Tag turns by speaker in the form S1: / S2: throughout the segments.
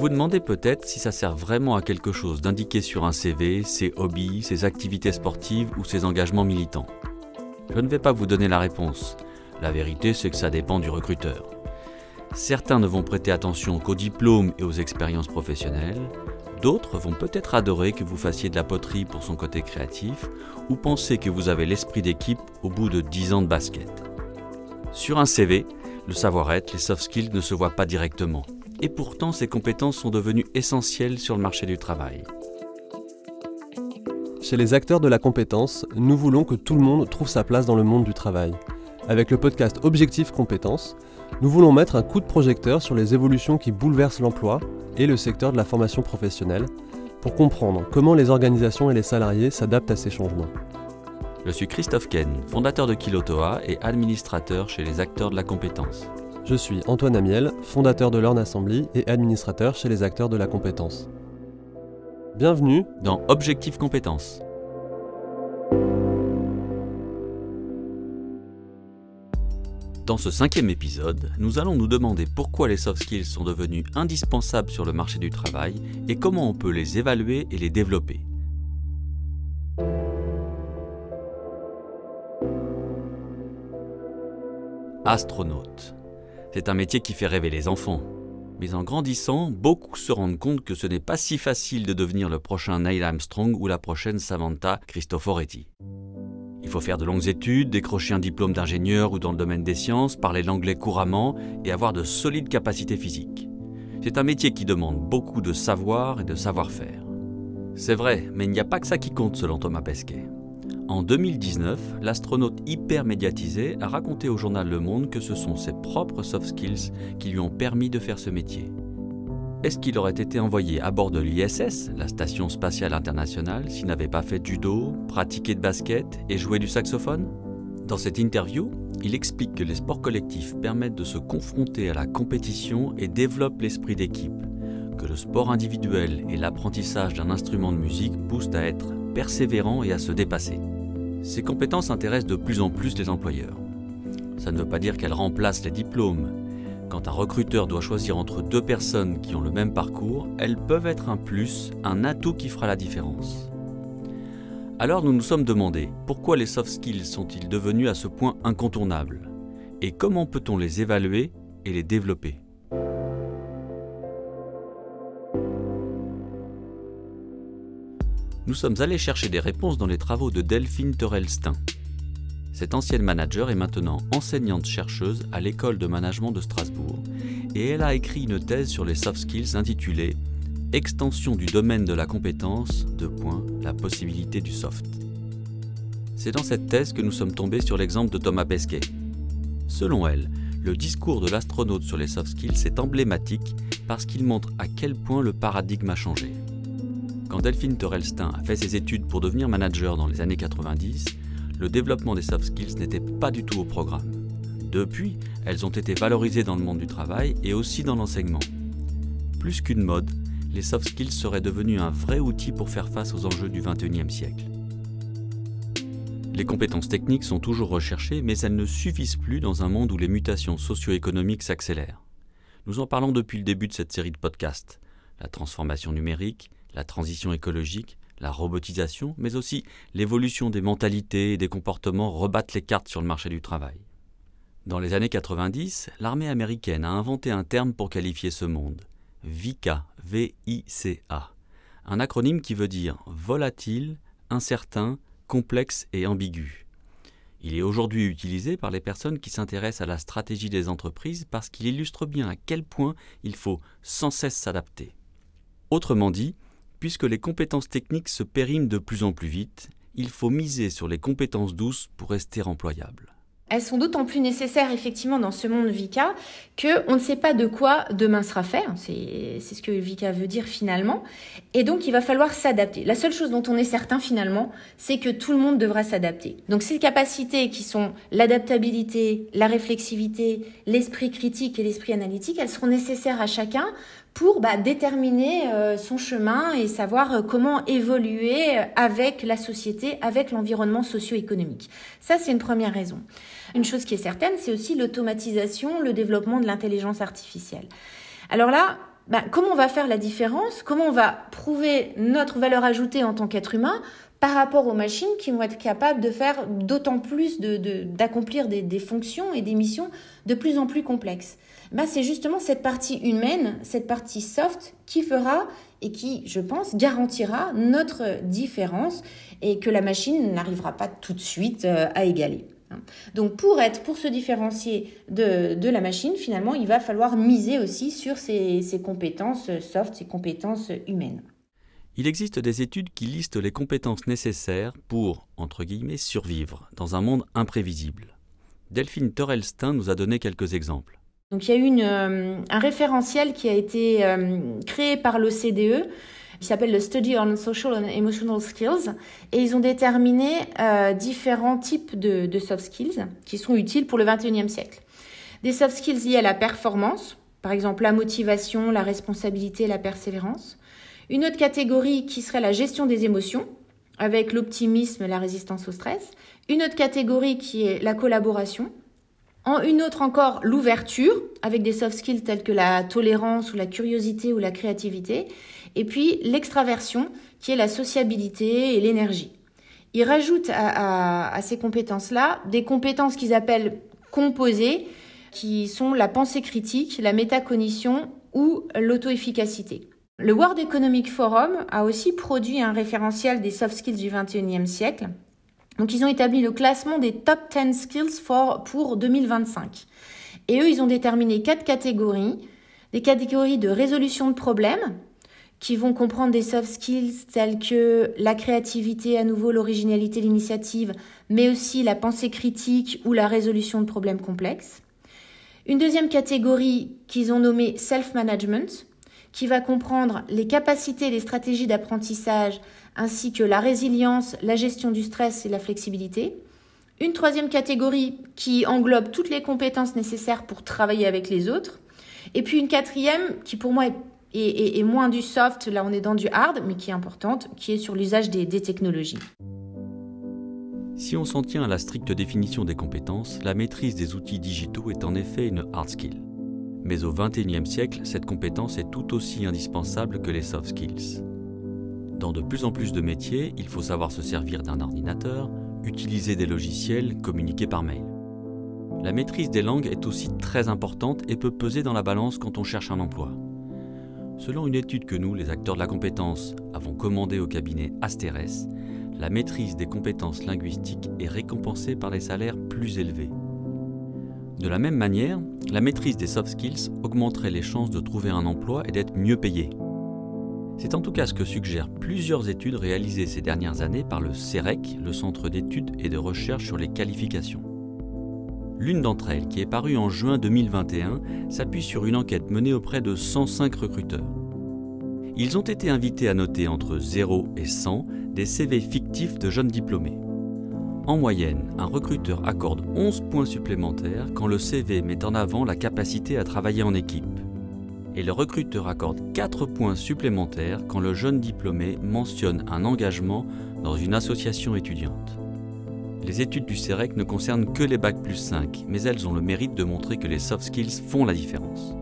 S1: vous demandez peut-être si ça sert vraiment à quelque chose d'indiquer sur un CV ses hobbies, ses activités sportives ou ses engagements militants. Je ne vais pas vous donner la réponse. La vérité, c'est que ça dépend du recruteur. Certains ne vont prêter attention qu'aux diplômes et aux expériences professionnelles. D'autres vont peut-être adorer que vous fassiez de la poterie pour son côté créatif ou penser que vous avez l'esprit d'équipe au bout de 10 ans de basket. Sur un CV, le savoir-être, les soft skills ne se voient pas directement. Et pourtant, ces compétences sont devenues essentielles sur le marché du travail.
S2: Chez les acteurs de la compétence, nous voulons que tout le monde trouve sa place dans le monde du travail. Avec le podcast Objectif Compétences, nous voulons mettre un coup de projecteur sur les évolutions qui bouleversent l'emploi et le secteur de la formation professionnelle pour comprendre comment les organisations et les salariés s'adaptent à ces changements.
S1: Je suis Christophe Ken, fondateur de Kilotoa et administrateur chez les acteurs de la compétence.
S2: Je suis Antoine Amiel, fondateur de Learn Assembly et administrateur chez les acteurs de la compétence. Bienvenue
S1: dans Objectif Compétences. Dans ce 5e épisode, nous allons nous demander pourquoi les soft skills sont devenus indispensables sur le marché du travail et comment on peut les évaluer et les développer. Astronaute. C'est un métier qui fait rêver les enfants. Mais en grandissant, beaucoup se rendent compte que ce n'est pas si facile de devenir le prochain Neil Armstrong ou la prochaine Samantha Cristoforetti. Il faut faire de longues études, décrocher un diplôme d'ingénieur ou dans le domaine des sciences, parler l'anglais couramment et avoir de solides capacités physiques. C'est un métier qui demande beaucoup de savoir et de savoir-faire. C'est vrai, mais il n'y a pas que ça qui compte selon Thomas Pesquet. En 2019, l'astronaute hyper médiatisé a raconté au journal Le Monde que ce sont ses propres soft skills qui lui ont permis de faire ce métier. Est-ce qu'il aurait été envoyé à bord de l'ISS, la Station Spatiale Internationale, s'il n'avait pas fait de judo, pratiqué de basket et joué du saxophone ? Dans cette interview, il explique que les sports collectifs permettent de se confronter à la compétition et développent l'esprit d'équipe, que le sport individuel et l'apprentissage d'un instrument de musique poussent à être persévérant et à se dépasser. Ces compétences intéressent de plus en plus les employeurs. Ça ne veut pas dire qu'elles remplacent les diplômes. Quand un recruteur doit choisir entre deux personnes qui ont le même parcours, elles peuvent être un plus, un atout qui fera la différence. Alors nous nous sommes demandé pourquoi les soft skills sont-ils devenus à ce point incontournables ? Et comment peut-on les évaluer et les développer ? Nous sommes allés chercher des réponses dans les travaux de Delphine Terrell-Stein. Cette ancienne manager est maintenant enseignante-chercheuse à l'école de management de Strasbourg et elle a écrit une thèse sur les soft skills intitulée « Extension du domaine de la compétence, la possibilité du soft ». C'est dans cette thèse que nous sommes tombés sur l'exemple de Thomas Pesquet. Selon elle, le discours de l'astronaute sur les soft skills est emblématique parce qu'il montre à quel point le paradigme a changé. Quand Delphine Terrell-Stein a fait ses études pour devenir manager dans les années 90, le développement des soft skills n'était pas du tout au programme. Depuis, elles ont été valorisées dans le monde du travail et aussi dans l'enseignement. Plus qu'une mode, les soft skills seraient devenus un vrai outil pour faire face aux enjeux du XXIe siècle. Les compétences techniques sont toujours recherchées, mais elles ne suffisent plus dans un monde où les mutations socio-économiques s'accélèrent. Nous en parlons depuis le début de cette série de podcasts. La transformation numérique, la transition écologique, la robotisation, mais aussi l'évolution des mentalités et des comportements rebattent les cartes sur le marché du travail. Dans les années 90, l'armée américaine a inventé un terme pour qualifier ce monde, VICA, V-I-C-A, un acronyme qui veut dire volatile, incertain, complexe et ambigu. Il est aujourd'hui utilisé par les personnes qui s'intéressent à la stratégie des entreprises parce qu'il illustre bien à quel point il faut sans cesse s'adapter. Autrement dit, puisque les compétences techniques se périment de plus en plus vite, il faut miser sur les compétences douces pour rester employable.
S3: Elles sont d'autant plus nécessaires effectivement dans ce monde VICA qu'on ne sait pas de quoi demain sera fait. C'est ce que VICA veut dire finalement. Et donc il va falloir s'adapter. La seule chose dont on est certain finalement, c'est que tout le monde devra s'adapter. Donc ces capacités qui sont l'adaptabilité, la réflexivité, l'esprit critique et l'esprit analytique, elles seront nécessaires à chacun pour déterminer son chemin et savoir comment évoluer avec la société, avec l'environnement socio-économique. Ça, c'est une première raison. Une chose qui est certaine, c'est aussi l'automatisation, le développement de l'intelligence artificielle. Alors là, comment on va faire la différence, comment on va prouver notre valeur ajoutée en tant qu'être humain par rapport aux machines qui vont être capables de faire d'autant plus, d'accomplir des fonctions et des missions de plus en plus complexes. C'est justement cette partie humaine, cette partie soft qui fera et qui, je pense, garantira notre différence et que la machine n'arrivera pas tout de suite à égaler. Donc pour se différencier de la machine, finalement, il va falloir miser aussi sur ces compétences soft, ces compétences humaines.
S1: Il existe des études qui listent les compétences nécessaires pour, entre guillemets, survivre dans un monde imprévisible. Delphine Torelstein nous a donné quelques exemples.
S3: Donc il y a eu un référentiel qui a été créé par l'OCDE, qui s'appelle le Study on Social and Emotional Skills, et ils ont déterminé différents types de soft skills qui sont utiles pour le 21e siècle. Des soft skills liés à la performance, par exemple la motivation, la responsabilité, la persévérance. Une autre catégorie qui serait la gestion des émotions, avec l'optimisme, la résistance au stress. Une autre catégorie qui est la collaboration. Une autre encore, l'ouverture, avec des soft skills tels que la tolérance ou la curiosité ou la créativité. Et puis l'extraversion, qui est la sociabilité et l'énergie. Ils rajoutent à ces compétences-là des compétences qu'ils appellent composées, qui sont la pensée critique, la métacognition ou l'auto-efficacité. Le World Economic Forum a aussi produit un référentiel des soft skills du 21e siècle. Donc, ils ont établi le classement des top 10 skills pour 2025. Et eux, ils ont déterminé 4 catégories. Des catégories de résolution de problèmes, qui vont comprendre des soft skills tels que la créativité, à nouveau l'originalité, l'initiative, mais aussi la pensée critique ou la résolution de problèmes complexes. Une deuxième catégorie qu'ils ont nommée self-management, qui va comprendre les capacités et les stratégies d'apprentissage, ainsi que la résilience, la gestion du stress et la flexibilité. Une troisième catégorie qui englobe toutes les compétences nécessaires pour travailler avec les autres. Et puis une quatrième qui pour moi est moins du soft, là on est dans du hard, mais qui est importante, qui est sur l'usage des technologies.
S1: Si on s'en tient à la stricte définition des compétences, la maîtrise des outils digitaux est en effet une hard skill. Mais au XXIe siècle, cette compétence est tout aussi indispensable que les soft skills. Dans de plus en plus de métiers, il faut savoir se servir d'un ordinateur, utiliser des logiciels, communiquer par mail. La maîtrise des langues est aussi très importante et peut peser dans la balance quand on cherche un emploi. Selon une étude que nous, les acteurs de la compétence, avons commandée au cabinet Asterès, la maîtrise des compétences linguistiques est récompensée par des salaires plus élevés. De la même manière, la maîtrise des soft skills augmenterait les chances de trouver un emploi et d'être mieux payé. C'est en tout cas ce que suggèrent plusieurs études réalisées ces dernières années par le CEREQ, le Centre d'études et de recherche sur les qualifications. L'une d'entre elles, qui est parue en juin 2021, s'appuie sur une enquête menée auprès de 105 recruteurs. Ils ont été invités à noter entre 0 et 100 des CV fictifs de jeunes diplômés. En moyenne, un recruteur accorde 11 points supplémentaires quand le CV met en avant la capacité à travailler en équipe. Et le recruteur accorde 4 points supplémentaires quand le jeune diplômé mentionne un engagement dans une association étudiante. Les études du CEREQ ne concernent que les Bac plus 5, mais elles ont le mérite de montrer que les soft skills font la différence.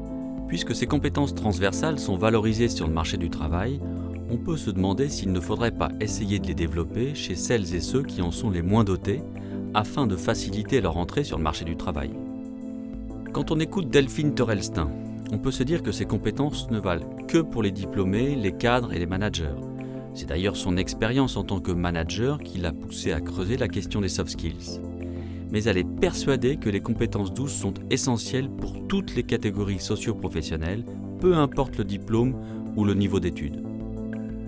S1: Puisque ces compétences transversales sont valorisées sur le marché du travail, on peut se demander s'il ne faudrait pas essayer de les développer chez celles et ceux qui en sont les moins dotés, afin de faciliter leur entrée sur le marché du travail. Quand on écoute Delphine Torelstein, on peut se dire que ces compétences ne valent que pour les diplômés, les cadres et les managers. C'est d'ailleurs son expérience en tant que manager qui l'a poussé à creuser la question des soft skills. Mais elle est persuadée que les compétences douces sont essentielles pour toutes les catégories socio-professionnelles, peu importe le diplôme ou le niveau d'études.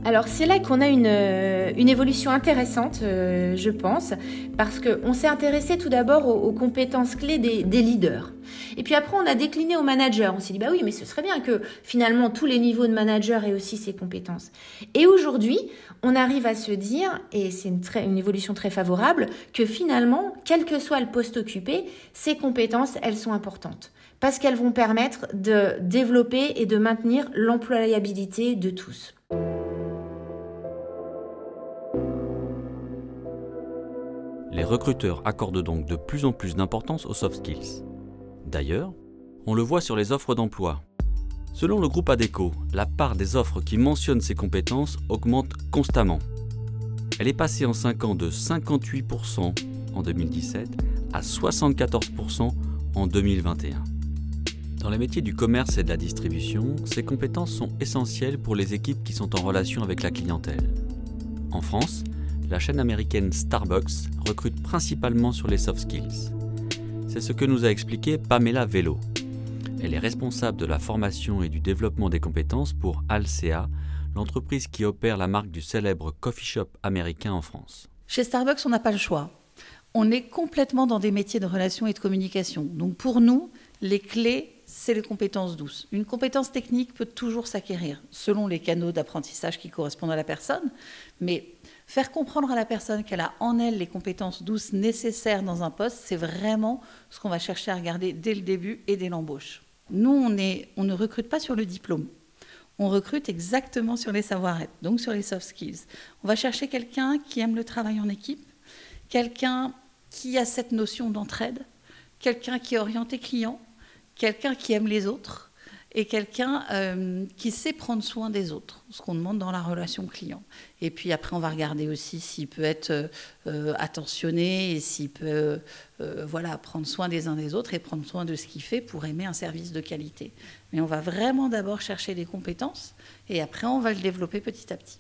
S3: Alors c'est là qu'on a une évolution intéressante, je pense, parce qu'on s'est intéressé tout d'abord aux compétences clés des leaders. Et puis après, on a décliné aux managers. On s'est dit, bah oui, mais ce serait bien que finalement tous les niveaux de managers aient aussi ces compétences. Et aujourd'hui, on arrive à se dire, et c'est une évolution très favorable, que finalement, quel que soit le poste occupé, ces compétences, elles sont importantes. Parce qu'elles vont permettre de développer et de maintenir l'employabilité de tous.
S1: Les recruteurs accordent donc de plus en plus d'importance aux soft skills. D'ailleurs, on le voit sur les offres d'emploi. Selon le groupe Adecco, la part des offres qui mentionnent ces compétences augmente constamment. Elle est passée en 5 ans de 58% en 2017 à 74% en 2021. Dans les métiers du commerce et de la distribution, ces compétences sont essentielles pour les équipes qui sont en relation avec la clientèle. En France, la chaîne américaine Starbucks recrute principalement sur les soft skills. C'est ce que nous a expliqué Pamela Velo. Elle est responsable de la formation et du développement des compétences pour Alsea, l'entreprise qui opère la marque du célèbre coffee shop américain en France.
S4: Chez Starbucks, on n'a pas le choix. On est complètement dans des métiers de relations et de communication. Donc pour nous, les clés, c'est les compétences douces. Une compétence technique peut toujours s'acquérir selon les canaux d'apprentissage qui correspondent à la personne, mais faire comprendre à la personne qu'elle a en elle les compétences douces nécessaires dans un poste, c'est vraiment ce qu'on va chercher à regarder dès le début et dès l'embauche. Nous, on ne recrute pas sur le diplôme. On recrute exactement sur les savoir-être, donc sur les soft skills. On va chercher quelqu'un qui aime le travail en équipe, quelqu'un qui a cette notion d'entraide, quelqu'un qui est orienté client, quelqu'un qui aime les autres et quelqu'un qui sait prendre soin des autres, ce qu'on demande dans la relation client. Et puis après, on va regarder aussi s'il peut être attentionné et s'il peut prendre soin des uns des autres et prendre soin de ce qu'il fait pour aimer un service de qualité. Mais on va vraiment d'abord chercher des compétences et après, on va le développer petit à petit.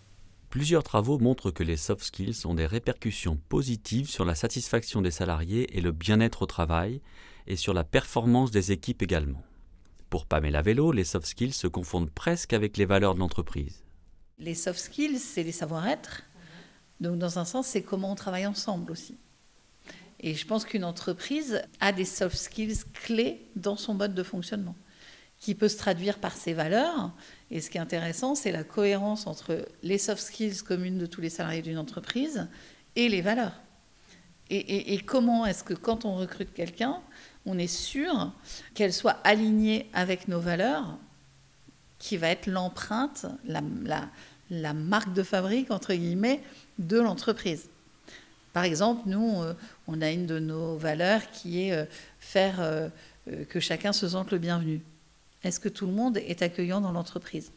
S1: Plusieurs travaux montrent que les soft skills ont des répercussions positives sur la satisfaction des salariés et le bien-être au travail, et sur la performance des équipes également. Pour Pamela Velo, les soft skills se confondent presque avec les valeurs de l'entreprise.
S4: Les soft skills, c'est les savoir-être. Donc dans un sens, c'est comment on travaille ensemble aussi. Et je pense qu'une entreprise a des soft skills clés dans son mode de fonctionnement, qui peut se traduire par ses valeurs. Et ce qui est intéressant, c'est la cohérence entre les soft skills communes de tous les salariés d'une entreprise et les valeurs. Et comment est-ce que quand on recrute quelqu'un, on est sûr qu'elle soit alignée avec nos valeurs, qui va être l'empreinte, la marque de fabrique, entre guillemets, de l'entreprise. Par exemple, nous, on a une de nos valeurs qui est faire que chacun se sente le bienvenu. Est-ce que tout le monde est accueillant dans l'entreprise ?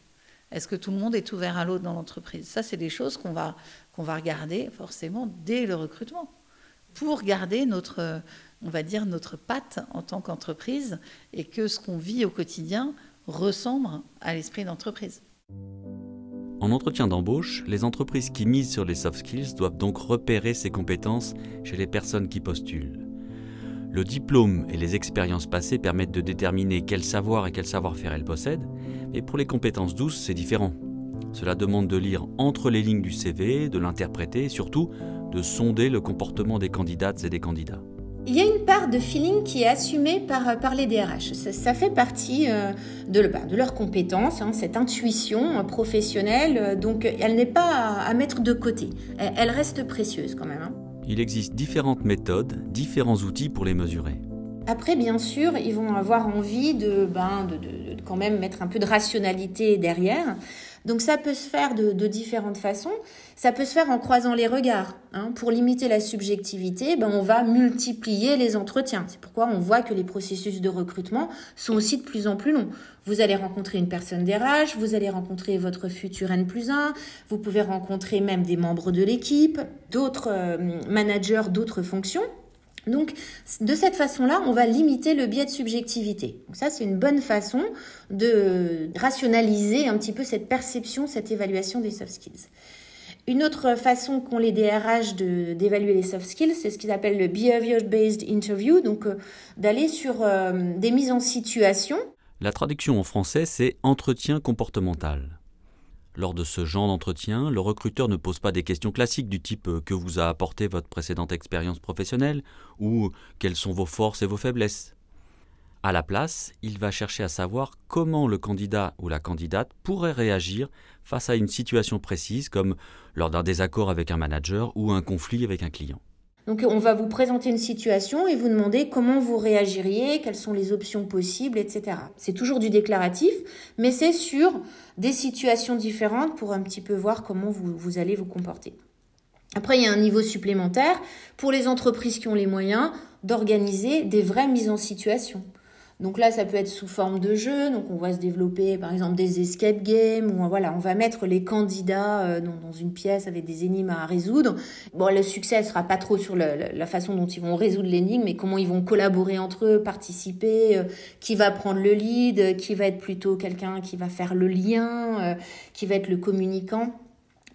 S4: Est-ce que tout le monde est ouvert à l'autre dans l'entreprise ? Ça, c'est des choses qu'on va regarder forcément dès le recrutement, pour garder notre patte en tant qu'entreprise et que ce qu'on vit au quotidien ressemble à l'esprit d'entreprise.
S1: En entretien d'embauche, les entreprises qui misent sur les soft skills doivent donc repérer ces compétences chez les personnes qui postulent. Le diplôme et les expériences passées permettent de déterminer quel savoir et quel savoir-faire elles possèdent, mais pour les compétences douces, c'est différent. Cela demande de lire entre les lignes du CV, de l'interpréter et surtout de sonder le comportement des candidates et des candidats.
S3: Il y a une part de feeling qui est assumée par les DRH. Ça fait partie de leurs compétences, cette intuition professionnelle. Donc, elle n'est pas à mettre de côté. Elle reste précieuse quand même.
S1: Il existe différentes méthodes, différents outils pour les mesurer.
S3: Après, bien sûr, ils vont avoir envie de quand même mettre un peu de rationalité derrière. Donc ça peut se faire de différentes façons. Ça peut se faire en croisant les regards. Pour limiter la subjectivité, on va multiplier les entretiens. C'est pourquoi on voit que les processus de recrutement sont aussi de plus en plus longs. Vous allez rencontrer une personne DRH, vous allez rencontrer votre futur N+1, vous pouvez rencontrer même des membres de l'équipe, d'autres managers, d'autres fonctions. Donc, de cette façon-là, on va limiter le biais de subjectivité. Donc ça, c'est une bonne façon de rationaliser un petit peu cette perception, cette évaluation des soft skills. Une autre façon qu'ont les DRH d'évaluer les soft skills, c'est ce qu'ils appellent le behavior-based interview, donc d'aller sur des mises en situation.
S1: La traduction en français, c'est « entretien comportemental ». Lors de ce genre d'entretien, le recruteur ne pose pas des questions classiques du type « que vous a apporté votre précédente expérience professionnelle » ou « quelles sont vos forces et vos faiblesses ». À la place, il va chercher à savoir comment le candidat ou la candidate pourrait réagir face à une situation précise comme lors d'un désaccord avec un manager ou un conflit avec un client.
S3: Donc on va vous présenter une situation et vous demander comment vous réagiriez, quelles sont les options possibles, etc. C'est toujours du déclaratif, mais c'est sur des situations différentes pour un petit peu voir comment vous allez vous comporter. Après, il y a un niveau supplémentaire pour les entreprises qui ont les moyens d'organiser des vraies mises en situation. Donc là, ça peut être sous forme de jeu. Donc on va se développer, par exemple, des escape games où voilà, on va mettre les candidats dans une pièce avec des énigmes à résoudre. Bon, le succès ne sera pas trop sur la façon dont ils vont résoudre l'énigme, mais comment ils vont collaborer entre eux, participer, qui va prendre le lead, qui va être plutôt quelqu'un qui va faire le lien, qui va être le communicant.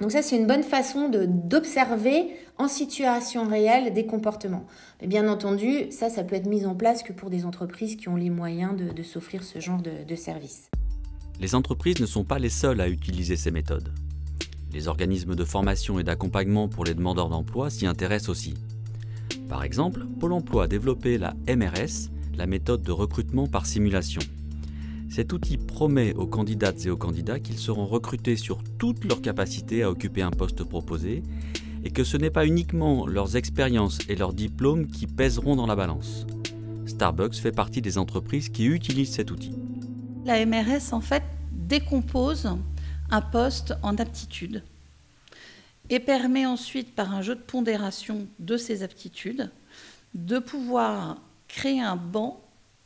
S3: Donc ça, c'est une bonne façon d'observer en situation réelle des comportements. Mais bien entendu, ça peut être mis en place que pour des entreprises qui ont les moyens de s'offrir ce genre de service.
S1: Les entreprises ne sont pas les seules à utiliser ces méthodes. Les organismes de formation et d'accompagnement pour les demandeurs d'emploi s'y intéressent aussi. Par exemple, Pôle emploi a développé la MRS, la méthode de recrutement par simulation. Cet outil promet aux candidates et aux candidats qu'ils seront recrutés sur toutes leurs capacités à occuper un poste proposé et que ce n'est pas uniquement leurs expériences et leurs diplômes qui pèseront dans la balance. Starbucks fait partie des entreprises qui utilisent cet outil.
S4: La MRS, en fait, décompose un poste en aptitudes et permet ensuite, par un jeu de pondération de ces aptitudes, de pouvoir créer un banc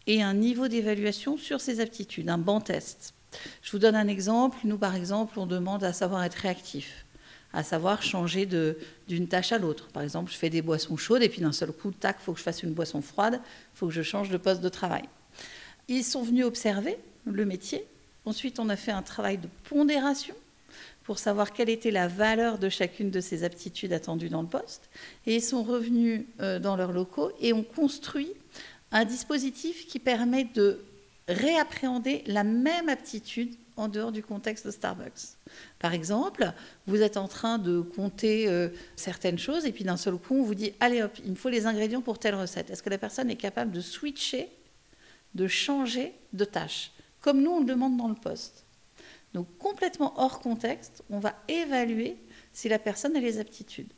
S4: et un niveau d'évaluation sur ces aptitudes, un banc test. Je vous donne un exemple. Nous, par exemple, on demande à savoir être réactif, à savoir changer d'une tâche à l'autre. Par exemple, je fais des boissons chaudes et puis d'un seul coup, tac, il faut que je fasse une boisson froide, il faut que je change de poste de travail. Ils sont venus observer le métier. Ensuite, on a fait un travail de pondération pour savoir quelle était la valeur de chacune de ces aptitudes attendues dans le poste. Et ils sont revenus dans leurs locaux et ont construit un dispositif qui permet de réappréhender la même aptitude en dehors du contexte de Starbucks. Par exemple, vous êtes en train de compter certaines choses et puis d'un seul coup, on vous dit « Allez hop, il me faut les ingrédients pour telle recette ». Est-ce que la personne est capable de switcher, de changer de tâche, comme nous, on le demande dans le poste? Donc, complètement hors contexte, on va évaluer si la personne a les aptitudes.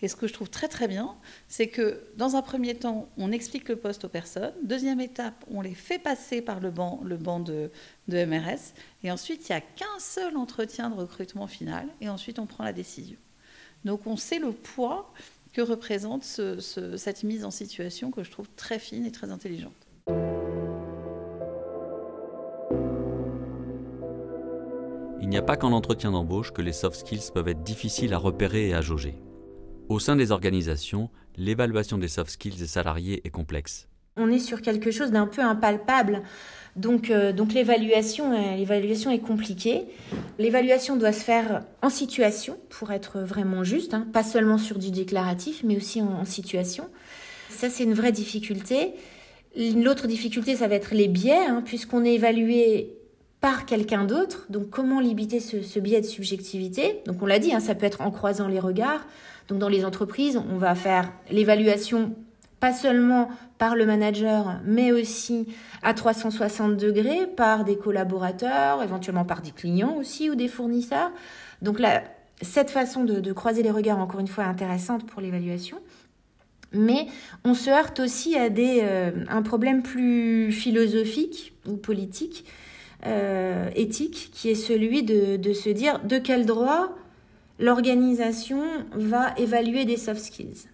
S4: Et ce que je trouve très très bien, c'est que dans un premier temps, on explique le poste aux personnes. Deuxième étape, on les fait passer par le banc de MRS. Et ensuite, il n'y a qu'un seul entretien de recrutement final. Et ensuite, on prend la décision. Donc, on sait le poids que représente cette mise en situation que je trouve très fine et très intelligente.
S1: Il n'y a pas qu'en entretien d'embauche que les soft skills peuvent être difficiles à repérer et à jauger. Au sein des organisations, l'évaluation des soft skills des salariés est complexe.
S3: On est sur quelque chose d'un peu impalpable, donc l'évaluation est compliquée. L'évaluation doit se faire en situation pour être vraiment juste, pas seulement sur du déclaratif, mais aussi en situation. Ça, c'est une vraie difficulté. L'autre difficulté, ça va être les biais, puisqu'on est évalué par quelqu'un d'autre. Donc, comment limiter ce biais de subjectivité? Donc, on l'a dit, ça peut être en croisant les regards. Donc, dans les entreprises, on va faire l'évaluation pas seulement par le manager, mais aussi à 360 degrés par des collaborateurs, éventuellement par des clients aussi ou des fournisseurs. Donc là, cette façon de croiser les regards, encore une fois, est intéressante pour l'évaluation. Mais on se heurte aussi à un problème plus philosophique ou politique, éthique, qui est celui de se dire de quel droit l'organisation va évaluer des soft skills.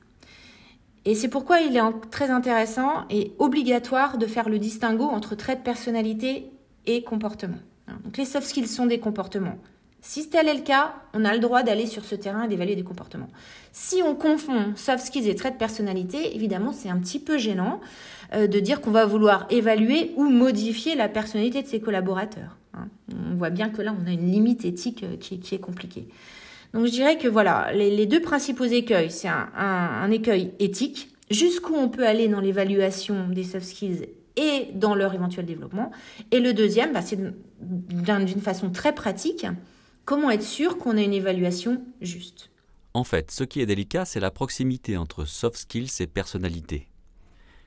S3: Et c'est pourquoi il est très intéressant et obligatoire de faire le distinguo entre trait de personnalité et comportement. Donc les soft skills sont des comportements. Si tel est le cas, on a le droit d'aller sur ce terrain et d'évaluer des comportements. Si on confond soft skills et trait de personnalité, évidemment, c'est un petit peu gênant de dire qu'on va vouloir évaluer ou modifier la personnalité de ses collaborateurs. On voit bien que là, on a une limite éthique qui est compliquée. Donc je dirais que voilà, les deux principaux écueils, c'est un écueil éthique, jusqu'où on peut aller dans l'évaluation des soft skills et dans leur éventuel développement. Et le deuxième, c'est d'une façon très pratique, comment être sûr qu'on a une évaluation juste.
S1: En fait, ce qui est délicat, c'est la proximité entre soft skills et personnalité.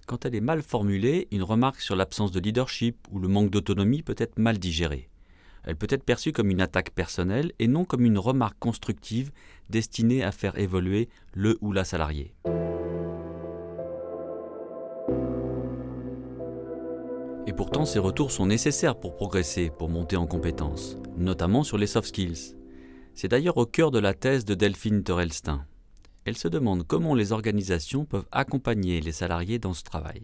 S1: Quand elle est mal formulée, une remarque sur l'absence de leadership ou le manque d'autonomie peut être mal digérée. Elle peut être perçue comme une attaque personnelle et non comme une remarque constructive destinée à faire évoluer le ou la salarié. Et pourtant, ces retours sont nécessaires pour progresser, pour monter en compétences, notamment sur les soft skills. C'est d'ailleurs au cœur de la thèse de Delphine Torel-Stein. Elle se demande comment les organisations peuvent accompagner les salariés dans ce travail.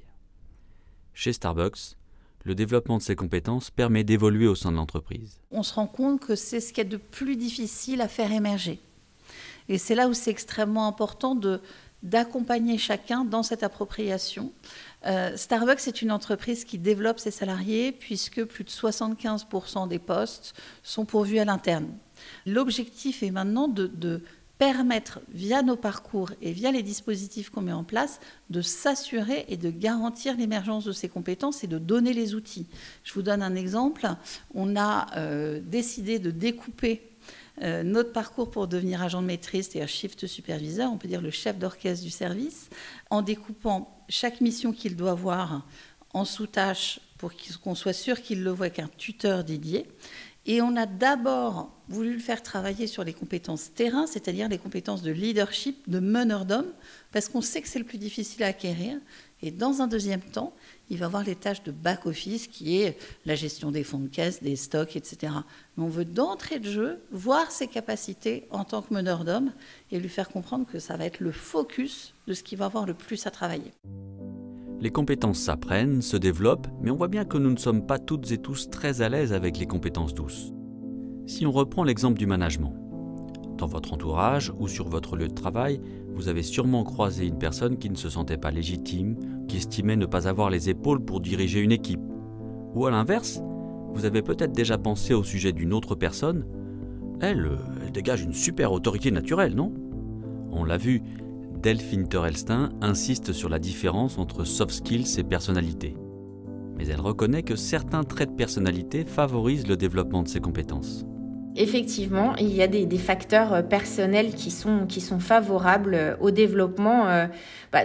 S1: Chez Starbucks, le développement de ces compétences permet d'évoluer au sein de l'entreprise.
S4: On se rend compte que c'est ce qu'il y a de plus difficile à faire émerger. Et c'est là où c'est extrêmement important d'accompagner chacun dans cette appropriation. Starbucks est une entreprise qui développe ses salariés puisque plus de 75% des postes sont pourvus à l'interne. L'objectif est maintenant de permettre, via nos parcours et via les dispositifs qu'on met en place, de s'assurer et de garantir l'émergence de ces compétences et de donner les outils. Je vous donne un exemple. On a décidé de découper notre parcours pour devenir agent de maîtrise, c'est un shift superviseur, on peut dire le chef d'orchestre du service, en découpant chaque mission qu'il doit avoir en sous-tâches pour qu'on soit sûr qu'il le voit avec un tuteur dédié. Et on a d'abord voulu le faire travailler sur les compétences terrain, c'est-à-dire les compétences de leadership, de meneur d'hommes, parce qu'on sait que c'est le plus difficile à acquérir. Et dans un deuxième temps, il va avoir les tâches de back-office, qui est la gestion des fonds de caisse, des stocks, etc. Mais on veut d'entrée de jeu voir ses capacités en tant que meneur d'hommes et lui faire comprendre que ça va être le focus de ce qu'il va avoir le plus à travailler.
S1: Les compétences s'apprennent, se développent, mais on voit bien que nous ne sommes pas toutes et tous très à l'aise avec les compétences douces. Si on reprend l'exemple du management, dans votre entourage ou sur votre lieu de travail, vous avez sûrement croisé une personne qui ne se sentait pas légitime, qui estimait ne pas avoir les épaules pour diriger une équipe. Ou à l'inverse, vous avez peut-être déjà pensé au sujet d'une autre personne. Elle dégage une super autorité naturelle, non ? On l'a vu, Delphine Terrell-Stein insiste sur la différence entre soft skills et personnalité. Mais elle reconnaît que certains traits de personnalité favorisent le développement de ces compétences.
S3: Effectivement, il y a des facteurs personnels qui sont favorables au développement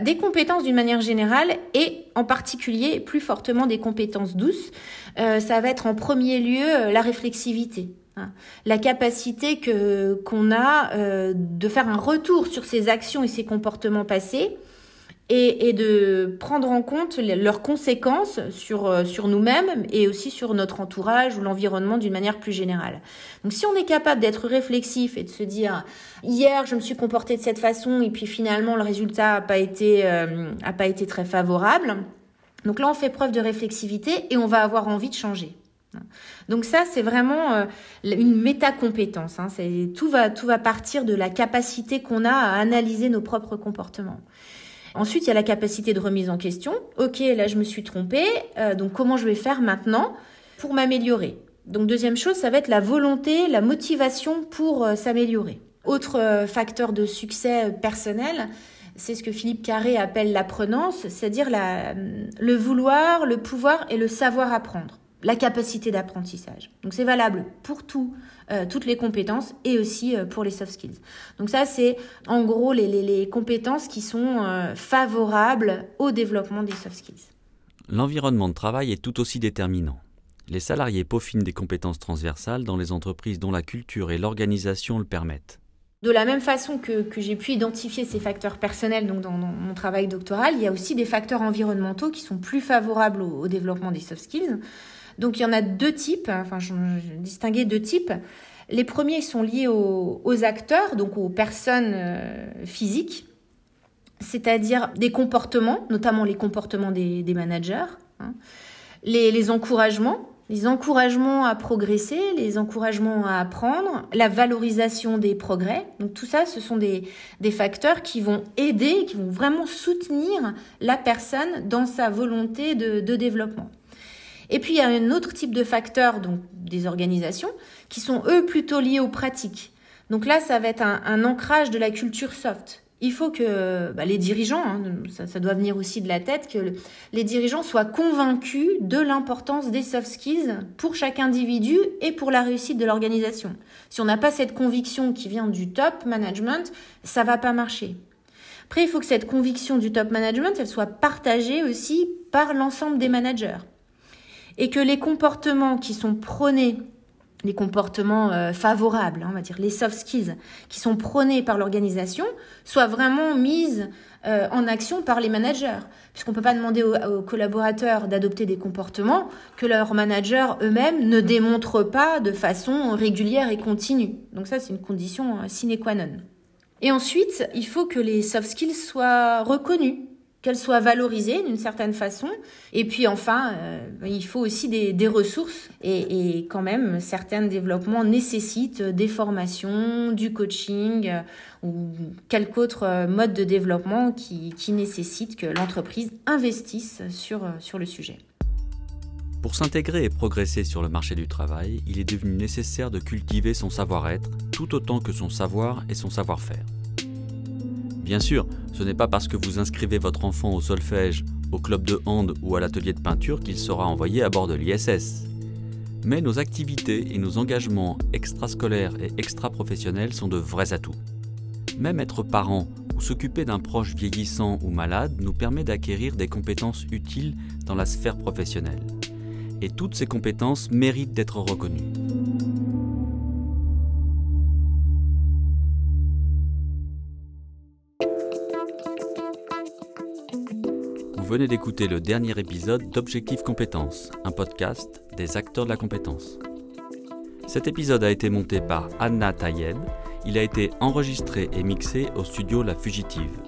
S3: des compétences d'une manière générale et en particulier plus fortement des compétences douces. Ça va être en premier lieu la réflexivité. La capacité qu'on a de faire un retour sur ses actions et ses comportements passés et de prendre en compte leurs conséquences sur nous-mêmes et aussi sur notre entourage ou l'environnement d'une manière plus générale. Donc si on est capable d'être réflexif et de se dire « hier je me suis comporté de cette façon et puis finalement le résultat a pas été très favorable », donc là on fait preuve de réflexivité et on va avoir envie de changer. Donc ça, c'est vraiment une métacompétence. Tout va partir de la capacité qu'on a à analyser nos propres comportements. Ensuite, il y a la capacité de remise en question. Ok, là, je me suis trompée. Donc, comment je vais faire maintenant pour m'améliorer ? Donc, deuxième chose, ça va être la volonté, la motivation pour s'améliorer. Autre facteur de succès personnel, c'est ce que Philippe Carré appelle l'apprenance, c'est-à-dire le vouloir, le pouvoir et le savoir apprendre. La capacité d'apprentissage. Donc c'est valable pour toutes les compétences et aussi pour les soft skills. Donc ça, c'est en gros les compétences qui sont favorables au développement des soft skills.
S1: L'environnement de travail est tout aussi déterminant. Les salariés peaufinent des compétences transversales dans les entreprises dont la culture et l'organisation le permettent.
S3: De la même façon que j'ai pu identifier ces facteurs personnels donc dans mon travail doctoral, il y a aussi des facteurs environnementaux qui sont plus favorables au développement des soft skills. Donc il y en a deux types, je distinguais deux types. Les premiers sont liés aux acteurs, donc aux personnes physiques, c'est-à-dire des comportements, notamment les comportements des managers, les encouragements à progresser, les encouragements à apprendre, la valorisation des progrès. Donc tout ça, ce sont des facteurs qui vont aider, qui vont vraiment soutenir la personne dans sa volonté de développement. Et puis, il y a un autre type de facteurs, donc des organisations, qui sont, eux, plutôt liés aux pratiques. Donc là, ça va être un ancrage de la culture soft. Il faut que les dirigeants, ça doit venir aussi de la tête, que les dirigeants soient convaincus de l'importance des soft skills pour chaque individu et pour la réussite de l'organisation. Si on n'a pas cette conviction qui vient du top management, ça va pas marcher. Après, il faut que cette conviction du top management, elle soit partagée aussi par l'ensemble des managers. Et que les comportements qui sont prônés, les comportements favorables, on va dire les soft skills, qui sont prônés par l'organisation, soient vraiment mises en action par les managers. Puisqu'on ne peut pas demander aux collaborateurs d'adopter des comportements que leurs managers eux-mêmes ne démontrent pas de façon régulière et continue. Donc ça, c'est une condition sine qua non. Et ensuite, il faut que les soft skills soient reconnus. qu'elle soit valorisée d'une certaine façon. Et puis enfin, il faut aussi des ressources. Et quand même, certains développements nécessitent des formations, du coaching ou quelque autre mode de développement qui nécessite que l'entreprise investisse sur le sujet.
S1: Pour s'intégrer et progresser sur le marché du travail, il est devenu nécessaire de cultiver son savoir-être tout autant que son savoir et son savoir-faire. Bien sûr, ce n'est pas parce que vous inscrivez votre enfant au solfège, au club de hand ou à l'atelier de peinture qu'il sera envoyé à bord de l'ISS. Mais nos activités et nos engagements extrascolaires et extra-professionnels sont de vrais atouts. Même être parent ou s'occuper d'un proche vieillissant ou malade nous permet d'acquérir des compétences utiles dans la sphère professionnelle. Et toutes ces compétences méritent d'être reconnues. Vous venez d'écouter le dernier épisode d'Objectif Compétences, un podcast des acteurs de la compétence. Cet épisode a été monté par Anna Tayeb. Il a été enregistré et mixé au studio La Fugitive.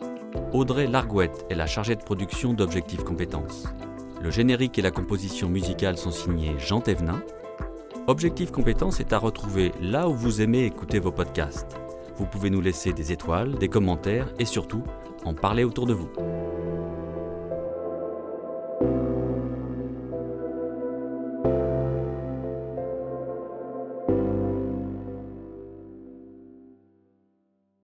S1: Audrey Largouette est la chargée de production d'Objectif Compétences. Le générique et la composition musicale sont signés Jean Thévenin. Objectif Compétences est à retrouver là où vous aimez écouter vos podcasts. Vous pouvez nous laisser des étoiles, des commentaires et surtout en parler autour de vous.